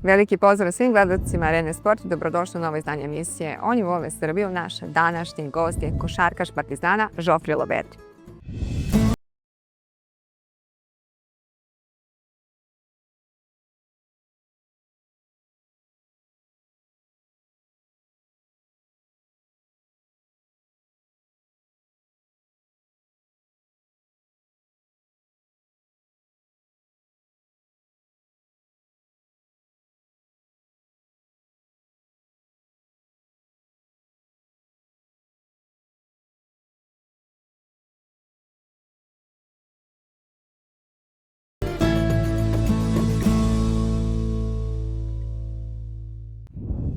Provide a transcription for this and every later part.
Veliki pozdrav svim gledalcima Arene Sport i dobrodošli u novo izdanje emisije Oni vole Srbiju. Naš današnji gost je košarkaš Partizana Žofri Lovernj.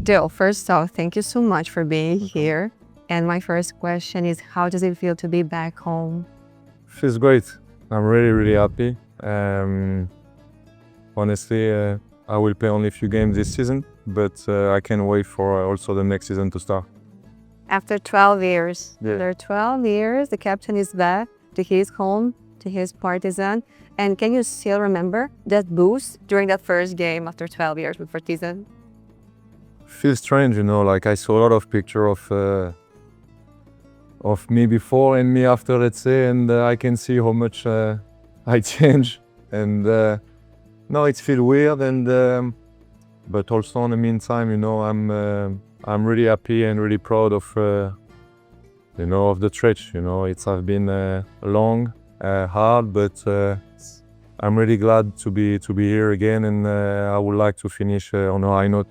Dill, first off, thank you so much for being here. And my first question is, how does it feel to be back home? Feels great. I'm really, really happy. Honestly, I will play only a few games this season, but I can't wait for also the next season to start. After 12 years, Yeah. after 12 years, the captain is back to his home, to his Partizan. And can you still remember that boost during that first game after 12 years with Partizan? Feels strange, like I saw a lot of pictures of me before and me after, let's say, and I can see how much I changed. And no, it feels weird, and but also in the meantime, I'm really happy and really proud of of the stretch. It's have been long, hard, but I'm really glad to be here again, and I would like to finish on a high note.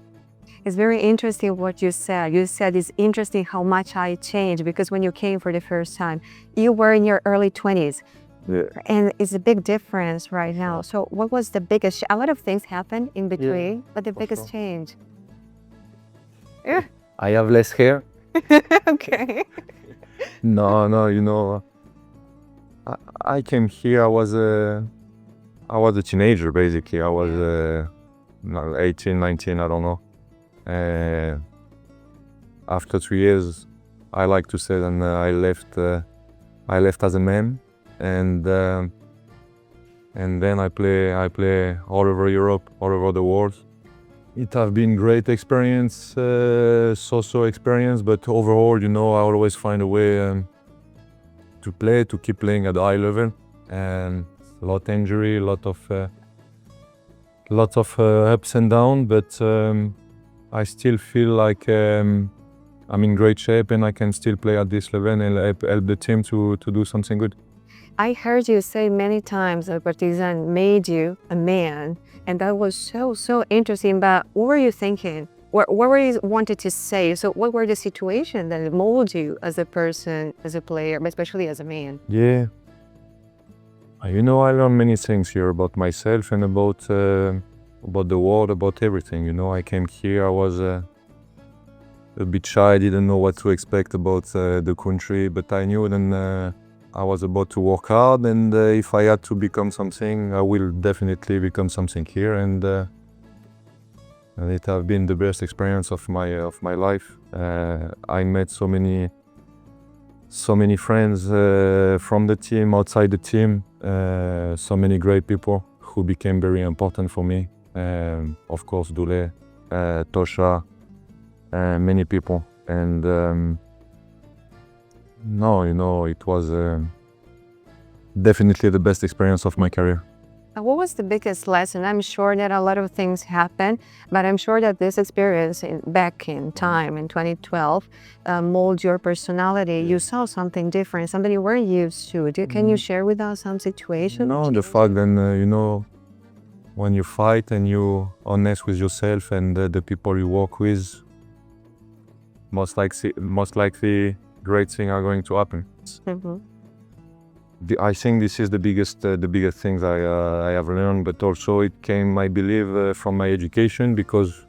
It's very interesting what you said. You said it's interesting how much I changed, because when you came for the first time, you were in your early 20s. Yeah. And it's a big difference right now. So what was the biggest, a lot of things happened in between, but the biggest sure. change? I have less hair. Okay. No, I came here, I was a teenager, basically. I was 18, 19, I don't know. After 3 years, I like to say, then I left as a man, and then I play all over Europe, all over the world. It have been great experience, so experience, but overall, I always find a way to keep playing at a high level, and a lot of injury, lots of ups and downs, but I still feel like I'm in great shape and I can still play at this level and help the team to do something good. I heard you say many times that Partizan made you a man, and that was so interesting. But what were you thinking? What were you wanted to say? So what were the situations that molded you as a person, as a player, but especially as a man? Yeah. I learned many things here about myself and about the world, about everything. I came here, I was a bit shy, I didn't know what to expect about the country, but I knew then I was about to work hard, and if I had to become something, I will definitely become something here, and it has been the best experience of my life. I met so many friends from the team, outside the team, so many great people who became very important for me. Of course, Dule, Tosha, many people, and it was definitely the best experience of my career. What was the biggest lesson? I'm sure that a lot of things happened, but I'm sure that this experience back in time, in 2012, molded your personality. You saw something different, something you weren't used to. Can you share with us some situation? No, the fact that, when you fight and you're honest with yourself and the people you work with, most likely great things are going to happen. Mm-hmm. I think this is the biggest things I have learned, but also it came, I believe, from my education, because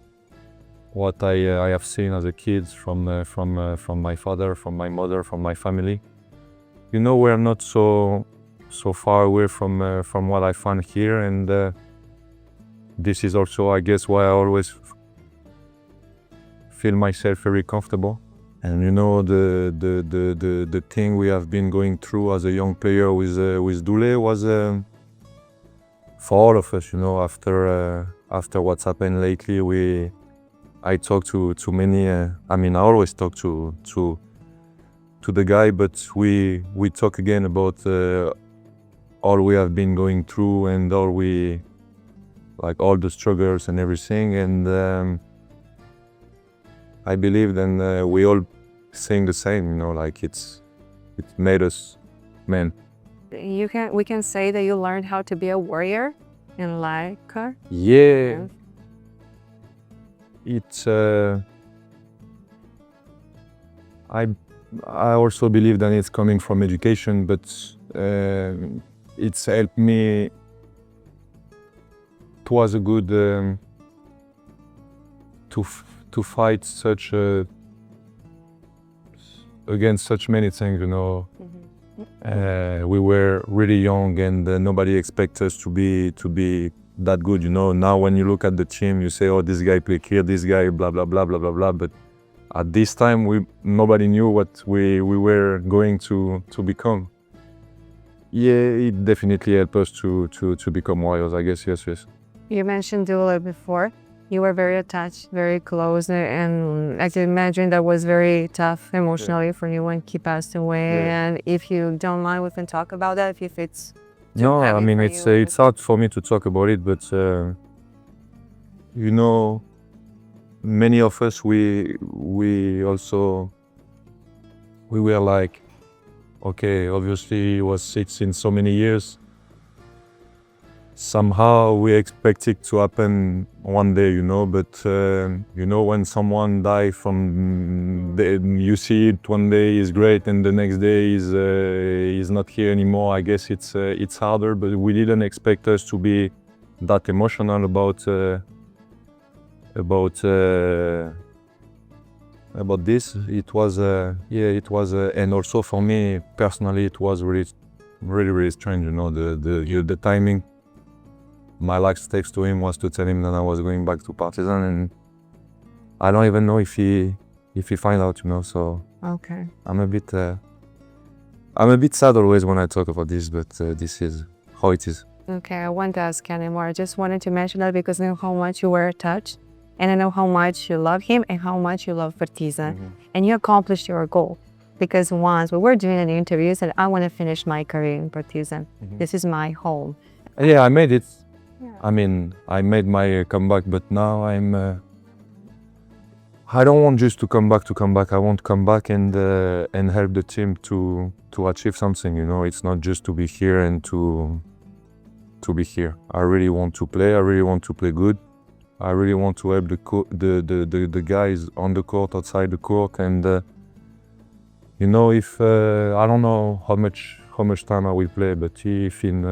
what I have seen as a kid from my father, from my mother, from my family. We're not so far away from what I find here, and this is also, I guess, why I always feel myself very comfortable. And the thing we have been going through as a young player with Dule was for all of us. after what's happened lately, I talk to many. I mean, I always talk to the guy, but we talk again about all we have been going through and all the struggles and everything. And I believe then we all saying the same. You know, like it made us men. We can say that you learned how to be a warrior in life. Yeah. It's I also believe that it's coming from education, but it's helped me. It was a good to fight such against such many things, you know. We were really young, and nobody expects us to be that good, you know. Now when you look at the team, you say, oh, this guy played here, this guy blah blah blah blah blah blah, but at this time nobody knew what we were going to become. Yeah, it definitely helped us to become warriors, I guess. Yes. You mentioned Dula before. You were very attached, very close, and I can imagine that was very tough emotionally for you when he passed away. Yeah. And if you don't mind, we can talk about that. If it's No, I heavy mean for you. it's hard for me to talk about it, but you know, many of us we were like, okay, obviously it was 16 so many years. Somehow we expect it to happen one day, you know, but you know, when someone dies you see it one day is great and the next day is not here anymore. I guess it's harder, but we didn't expect us to be that emotional about this. It was and also for me personally, it was really strange, you know, the timing. My last text to him was to tell him that I was going back to Partizan, and I don't even know if he find out, you know. So Okay. I'm a bit sad always when I talk about this, but this is how it is. Okay, I won't ask anymore. I just wanted to mention that because I know how much you were touched, and I know how much you love him and how much you love Partizan. And you accomplished your goal. Because once we were doing an interview, you said, I want to finish my career in Partizan. This is my home. Yeah, I made it. Yeah. I mean, I made my comeback, but now I don't want just to come back. I want to come back and help the team to achieve something. You know, it's not just to be here and to be here. I really want to play. I really want to play good. I really want to help the guys on the court, outside the court, and you know, if I don't know how much time I will play, but if in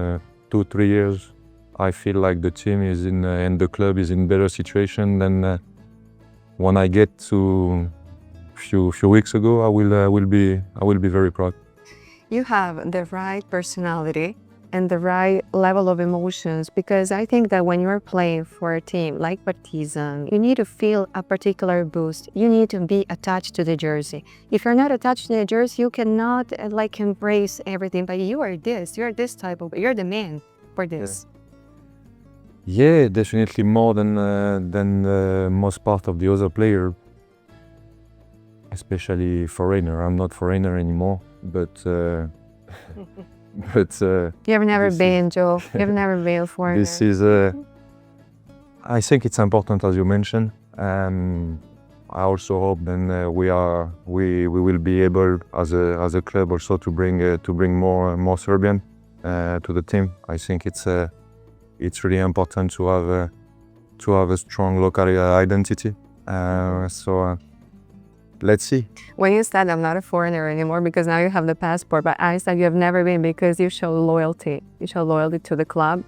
2-3 years I feel like the team is and the club is in better situation than when I get to few weeks ago, I will be very proud. You have the right personality and the right level of emotions, because I think that when you're playing for a team like Partizan, you need to feel a particular boost. You need to be attached to the jersey. If you're not attached to the jersey, you cannot like embrace everything. But you're this type of, you're the man for this. Yeah, definitely more than most part of the other player, especially foreigner. I'm not foreigner anymore, but You've never been, Joe. You've never been a foreigner. this is I think it's important, as you mentioned. I also hope then we will be able as a club also to bring more Serbian to the team. I think it's really important to have a strong local identity. So let's see. When you said I'm not a foreigner anymore because now you have the passport, but I said you have never been because you show loyalty. You show loyalty to the club.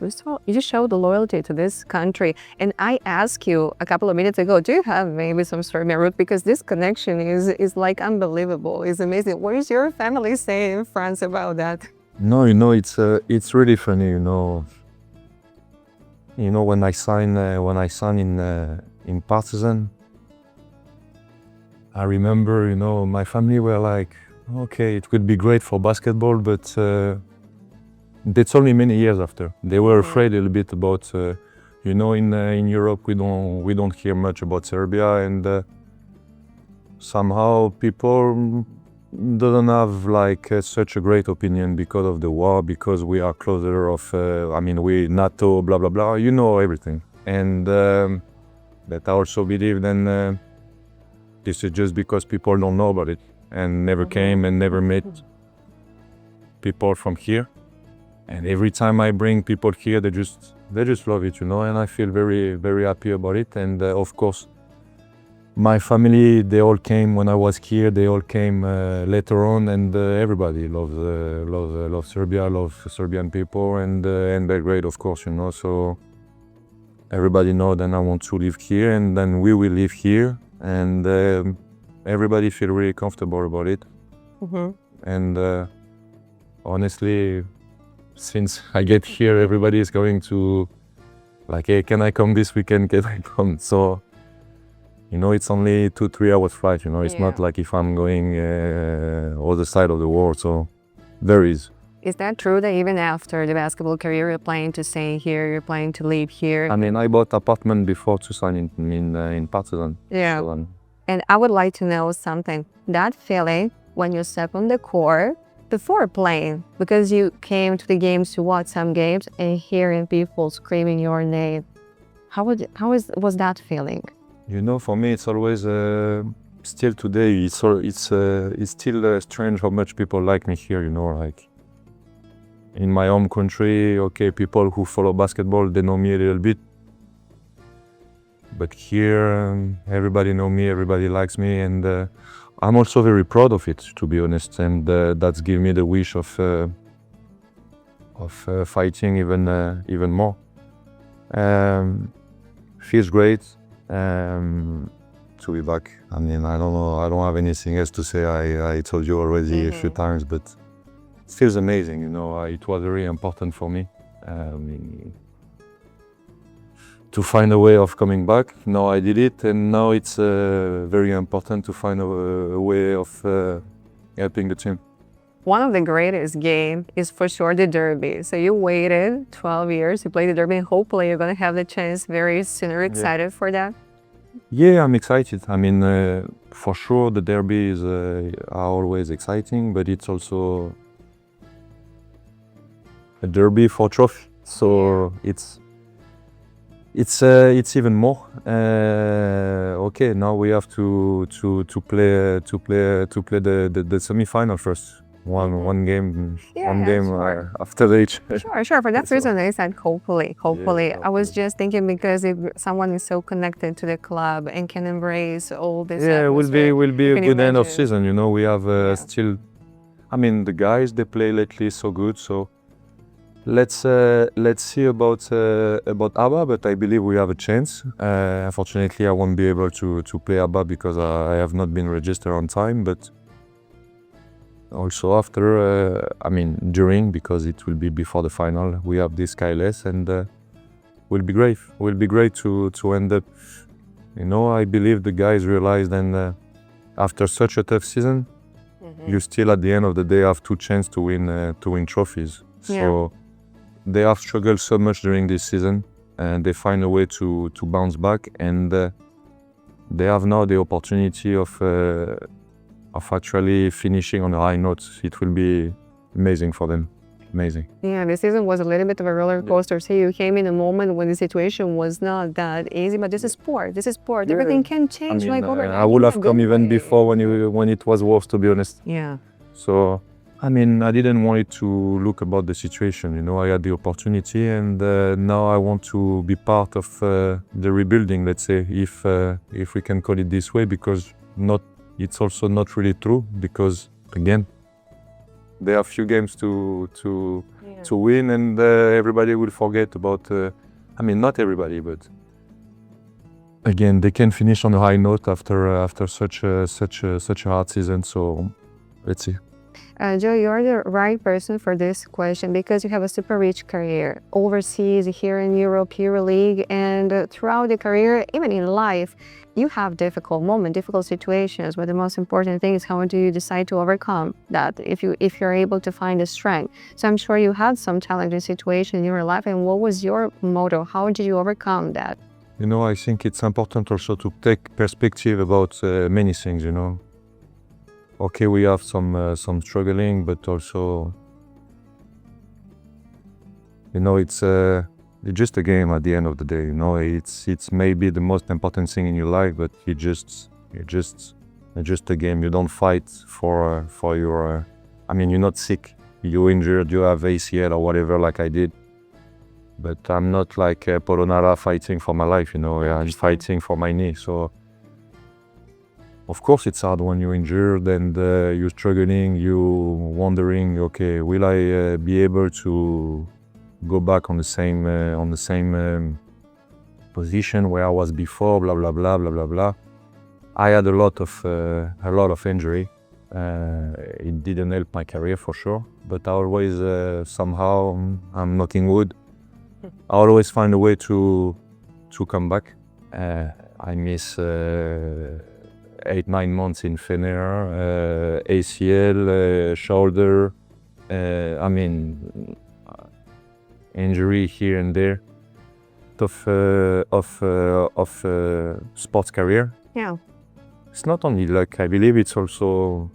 You show the loyalty to this country. And I asked you a couple of minutes ago, do you have maybe some Serbian root? Because this connection is like unbelievable. It's amazing. What is your family saying in France about that? No, you know, it's really funny. You know, when I signed in Partizan, I remember, you know, my family were like, okay, it would be great for basketball, but they told me many years after. They were afraid a little bit about, You know, in Europe we don't hear much about Serbia, and somehow people doesn't have like such a great opinion because of the war, because we are closer of, we NATO, blah blah blah. You know everything, and that I also believe then this is just because people don't know about it and never came and never met people from here. And every time I bring people here, they just love it, you know, and I feel very, very happy about it. And of course, my family, they all came when I was here, they all came later on, and everybody loves Serbia, loves Serbian people, and Belgrade, of course, you know. So everybody know that I want to live here, and then we will live here, and everybody feel really comfortable about it. And honestly, since I get here, everybody is going to like, hey, can I come this weekend? Can I come? So, you know, it's only 2-3 hours flight, you know, it's not like if I'm going other side of the world, so there is. Is that true that even after the basketball career, you're planning to stay here, you're planning to live here? I mean, I bought apartment before to sign in Partizan. Yeah. So, and I would like to know something. That feeling when you step on the court before playing, because you came to the games to watch some games and hearing people screaming your name. Was that feeling? you know, for me, it's always still today. It's still strange how much people like me here. You know, like in my home country, okay, people who follow basketball, they know me a little bit. But here, everybody know me, everybody likes me, and I'm also very proud of it, to be honest. And that's give me the wish of fighting even more. Feels great to be back. I mean, I don't know, I don't have anything else to say. I told you already a few times, but it feels amazing. You know, it was very important for me. To find a way of coming back. Now I did it, and now it's very important to find a way of helping the team. One of the greatest games is for sure the derby. So you waited 12 years to play the derby, and hopefully you're going to have the chance very soon. Are you excited for that? Yeah, I'm excited. I mean, for sure the derbies are always exciting, but it's also a derby for trophy. So it's even more. Okay, now we have to play the semi-final first. One game sure. After each. Sure. For that reason, I said hopefully. Yeah, I was just thinking because if someone is so connected to the club and can embrace all this. Yeah, it will be a good end of season. You know, we have still. I mean, the guys, they play lately so good. So let's see about ABBA, but I believe we have a chance. Unfortunately, I won't be able to play ABBA because I have not been registered on time. But also after, during, because it will be before the final, we have this KLS, and will be great. Will be great to end up. You know, I believe the guys realized, and after such a tough season, you still at the end of the day have two chances to win trophies. So they have struggled so much during this season, and they find a way to bounce back, and they have now the opportunity of actually finishing on a high note. It will be amazing for them. Amazing. Yeah, the season was a little bit of a roller coaster. So you came in a moment when the situation was not that easy, but this is sport. Yeah. Everything can change overnight. I would have come even before when it was worse, to be honest. Yeah. So, I didn't want it to look about the situation. You know, I had the opportunity, and now I want to be part of the rebuilding, let's say, if we can call it this way, because it's also not really true, because again, there are few games to win, and everybody will forget about. Not everybody, but again, they can finish on a high note after such a hard season. So let's see. Joe, you're the right person for this question because you have a super rich career overseas, here in Europe, EuroLeague, and throughout the career, even in life, you have difficult moments, difficult situations. But the most important thing is how do you decide to overcome that? If you're able to find the strength. So I'm sure you had some challenging situation in your life, and what was your motto? How did you overcome that? You know, I think it's important also to take perspective about many things. You know. Okay, we have some struggling, but also, you know, it's just a game at the end of the day. You know, it's maybe the most important thing in your life, but it's just a game. You don't fight for your. I mean, you're not sick. You're injured. You have ACL or whatever, like I did. But I'm not like Polonara fighting for my life. You know, I'm fighting for my knee. So. Of course, it's hard when you're injured and you're struggling, you're wondering, okay, will I be able to go back on the same position where I was before? Blah blah blah blah blah blah. I had a lot of injury. It didn't help my career for sure, but I always somehow, I'm knocking wood, I always find a way to come back. I miss. 8-9 months in Fener, ACL, shoulder, I mean, injury here and there of sports career. Yeah. It's not only luck. I believe it's also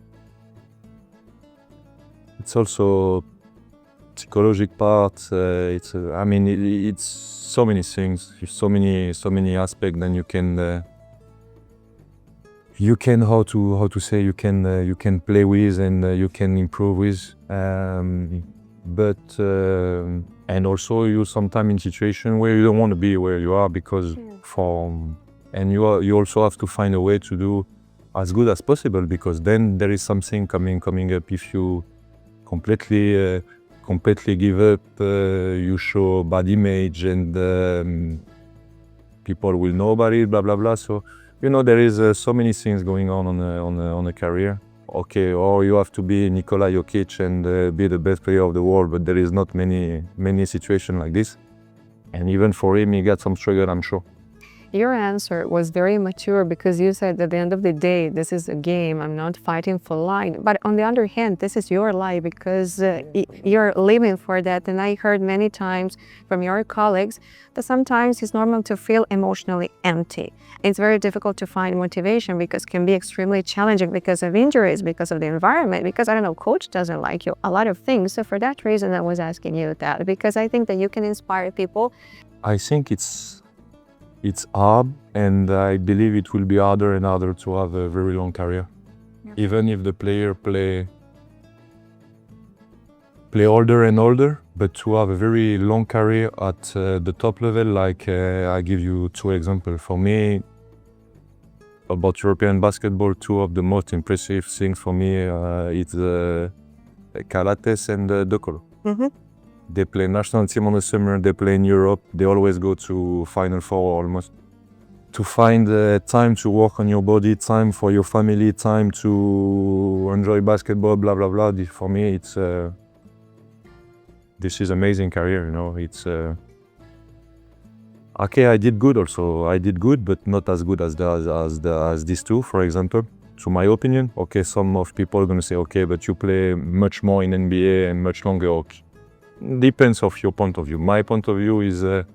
psychological part. It's so many things, so many aspects. Then you can how to say you can play with and you can improve with, but and also you sometimes in situation where you don't want to be where you are because and you also have to find a way to do as good as possible, because then there is something coming up. If you completely give up, you show bad image and people will know about it, blah blah blah. So you know, there is so many things going on a career. Okay, or you have to be Nikola Jokic and be the best player of the world, but there is not many situations like this. And even for him, he got some struggle, I'm sure. Your answer was very mature because you said at the end of the day, this is a game. I'm not fighting for life. But on the other hand, this is your life because you're living for that. And I heard many times from your colleagues that sometimes it's normal to feel emotionally empty. It's very difficult to find motivation because it can be extremely challenging because of injuries, because of the environment, because, I don't know, coach doesn't like you, a lot of things. So for that reason, I was asking you that, because I think that you can inspire people. I think it's hard, and I believe it will be harder and harder to have a very long career. Yeah. Even if the player play older and older, but to have a very long career at the top level, like I give you 2 examples. For me, about European basketball, 2 of the most impressive things for me it's Calates and Dokolo. Mm-hmm. They play national team on the summer, they play in Europe, they always go to Final Four almost. To find time to work on your body, time for your family, time to enjoy basketball, blah, blah, blah. For me, it's this is amazing career, you know. It's okay, I did good also. I did good, but not as good as these 2, for example. To my opinion, okay, some of people are gonna say, okay, but you play much more in NBA and much longer. Okay. Depends of your point of view. My point of view is, they're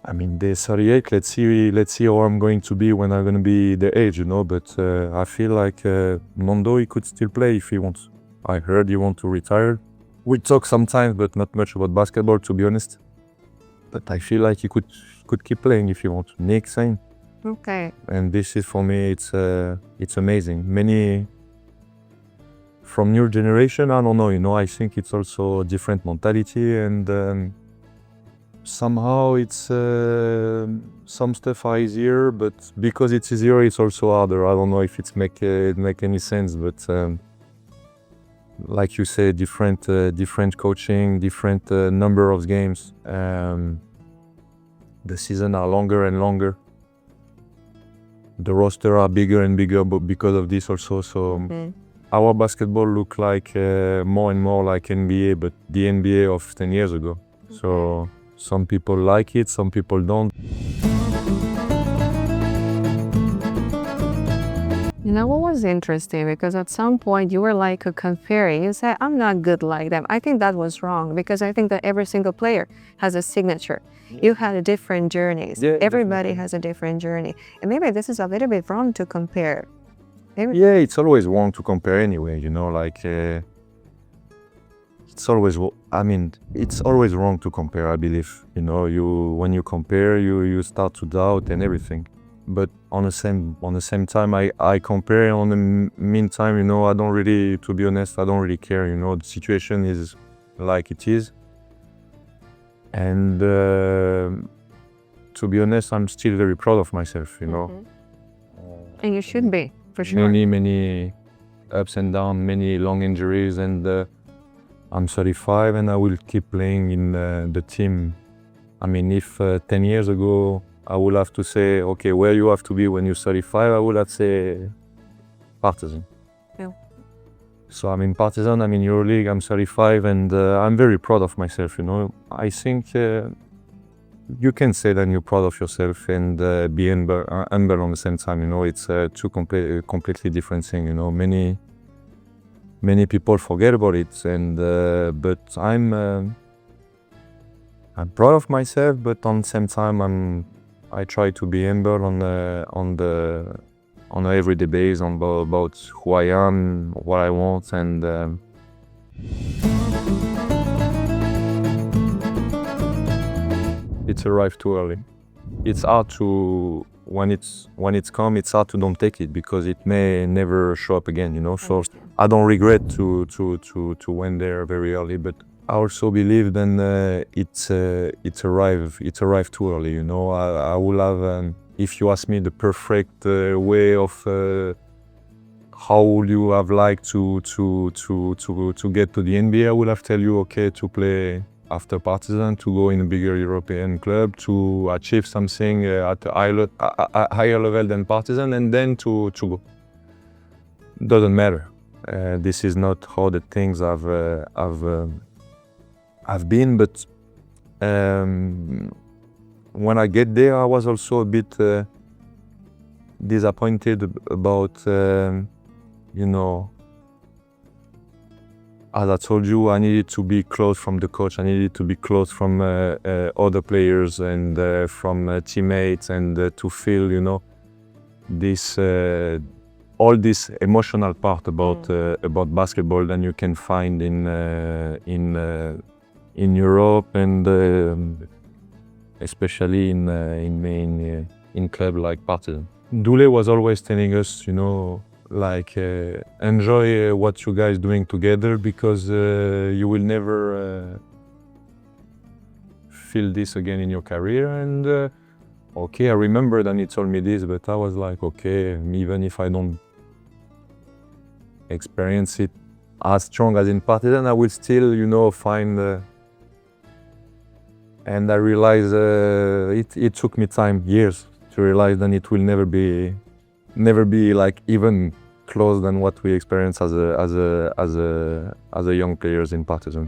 38. Let's see how I'm going to be when I'm going to be the age, you know. But I feel like Mondo, he could still play if he wants. I heard he wants to retire. We talk sometimes, but not much about basketball, to be honest. But I feel like he could keep playing if he wants. Nick, same. Okay. And this is, for me, it's amazing. Many. From your generation, I don't know, you know, I think it's also a different mentality, and somehow it's some stuff are easier, but because it's easier, it's also harder. I don't know if it make any sense, but like you say, different coaching, different number of games. The season are longer and longer. The roster are bigger and bigger, but because of this also, so. Mm-hmm. our basketball look like more and more like NBA, but the NBA of 10 years ago. So some people like it, some people don't. You know what was interesting? Because at some point you were like comparing. You said, I'm not good like them. I think that was wrong because I think that every single player has a signature. You had different journeys. Yeah, Everybody definitely. has a different journey. And maybe this is a little bit wrong to compare. Yeah, it's always wrong to compare anyway, you know, like it's always, it's always wrong to compare, I believe. You know, when you compare, you start to doubt and everything. But on the same time, I compare. On the meantime, you know, I don't really, to be honest, I don't really care. You know, the situation is like it is, and to be honest, I'm still very proud of myself. You know, And you should be, for sure. many ups and downs, many long injuries, and I'm 35, and I will keep playing in the team. I mean, if 10 years ago I would have to say, okay, where you have to be when you're 35, I would have to say Partizan. Yeah. So I'm in Partizan, I'm in EuroLeague, I'm 35, and I'm very proud of myself, you know. I think you can say that you're proud of yourself and be humble on the same time, you know. It's two completely different things, you know. Many people forget about it, and but I'm proud of myself, but on the same time I try to be humble on an everyday basis about who I am, what I want, and it's arrived too early. It's hard to when it's come. It's hard to don't take it because it may never show up again. You know, so I don't regret to went there very early, but I also believe then it's arrived too early. You know, I will have if you ask me the perfect way of how would you have liked to get to the NBA, I would have tell you, okay, to play after Partizan, to go in a bigger European club, to achieve something at a higher level than Partizan, and then to go. Doesn't matter. This is not how the things have been, but when I get there, I was also a bit disappointed about, you know, as I told you, I needed to be close from the coach. I needed to be close from other players and from teammates, and to feel, you know, this all this emotional part about basketball that you can find in Europe, and especially in club like Partizan. Dule was always telling us, you know, like enjoy what you guys doing together, because you will never feel this again in your career. And okay, I remember that he told me this, but I was like, okay, even if I don't experience it as strong as in Partizan, I will still, you know, find. And I realized it took me time, years, to realize that it will never be like even close than what we experienced as a young players in Partizan.